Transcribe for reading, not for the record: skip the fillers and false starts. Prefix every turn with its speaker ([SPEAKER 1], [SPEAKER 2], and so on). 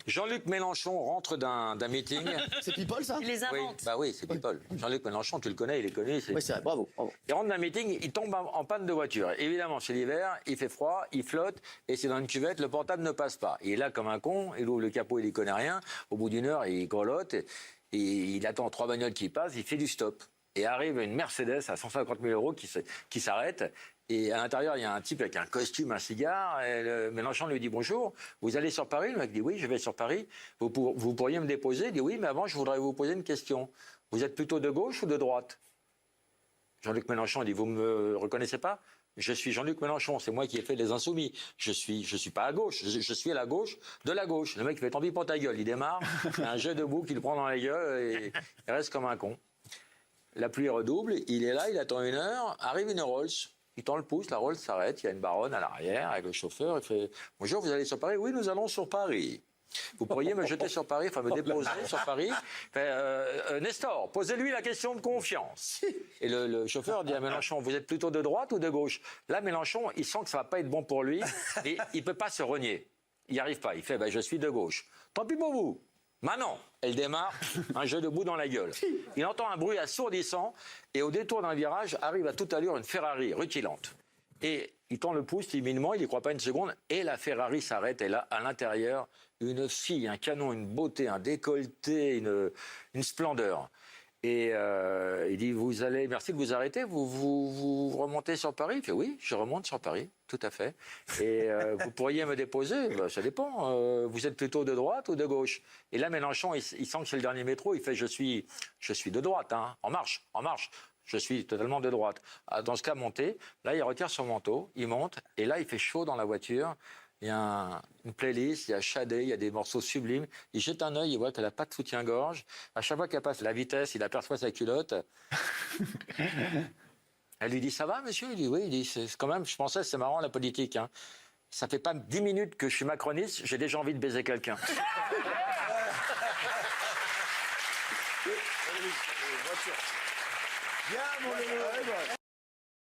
[SPEAKER 1] Jean-Luc Mélenchon rentre d'un meeting.
[SPEAKER 2] C'est People, ça?
[SPEAKER 3] Il les
[SPEAKER 1] Oui,
[SPEAKER 3] invente.
[SPEAKER 1] bah oui, c'est People. Jean-Luc Mélenchon, tu le connais, il est connu.
[SPEAKER 2] Oui, c'est vrai, bravo.
[SPEAKER 1] Il rentre d'un meeting, il tombe en panne de voiture. Évidemment, c'est l'hiver, il fait froid, il flotte, et c'est dans une cuvette, le portable ne passe pas. Il est là comme un con, il ouvre le capot, il y connaît rien. Au bout d'une heure, il grelotte, et il attend 3 bagnoles qui passent, il fait du stop. Et arrive une Mercedes à 150 000 € qui s'arrête. Et à l'intérieur, il y a un type avec un costume, un cigare. Et Mélenchon lui dit bonjour. Vous allez sur Paris? Le mec dit oui, je vais sur Paris. Vous pourriez me déposer? Il dit oui, mais avant, je voudrais vous poser une question. Vous êtes plutôt de gauche ou de droite? Jean-Luc Mélenchon dit vous me reconnaissez pas? Je suis Jean-Luc Mélenchon, c'est moi qui ai fait les Insoumis. Je suis pas à gauche, je suis à la gauche de la gauche. Le mec il fait tant pis pour ta gueule, il démarre, un jet debout qu'il prend dans la gueule et il reste comme un con. La pluie redouble, il est là, il attend 1 heure, arrive une Rolls. Il tend le pouce, la Rolls s'arrête, il y a une baronne à l'arrière avec le chauffeur. Il fait « Bonjour, vous allez sur Paris ?»« Oui, nous allons sur Paris. » Vous pourriez me jeter sur Paris, enfin me déposer sur Paris. Nestor, posez-lui la question de confiance. Et le chauffeur dit à Mélenchon, vous êtes plutôt de droite ou de gauche? Là, Mélenchon, il sent que ça va pas être bon pour lui, et il peut pas se renier. Il n'y arrive pas. Il fait, je suis de gauche. Tant pis pour vous. Maintenant, elle démarre, un jeu debout dans la gueule. Il entend un bruit assourdissant, et au détour d'un virage, arrive à toute allure une Ferrari rutilante. Et il tend le pouce timidement, il n'y croit pas une seconde, et la Ferrari s'arrête, et là, à l'intérieur, une fille, un canon, une beauté, un décolleté, une splendeur. Et il dit, merci de vous arrêter, vous remontez sur Paris? Il fait, oui, je remonte sur Paris, tout à fait. Et vous pourriez me déposer? Ça dépend, vous êtes plutôt de droite ou de gauche? Et là, Mélenchon, il sent que c'est le dernier métro, il fait, je suis de droite, hein, en marche. Je suis totalement de droite. Dans ce cas, montez. Là, il retire son manteau, il monte, et là, il fait chaud dans la voiture. Il y a une playlist, il y a Shadé, il y a des morceaux sublimes. Il jette un œil, il voit qu'elle n'a pas de soutien-gorge. À chaque fois qu'elle passe la vitesse, il aperçoit sa culotte. Elle lui dit, ça va, monsieur? Il dit, oui. Il dit, c'est quand même, je pensais, c'est marrant, la politique. Hein. Ça fait pas 10 minutes que je suis macroniste, j'ai déjà envie de baiser quelqu'un.
[SPEAKER 2] Bien, mon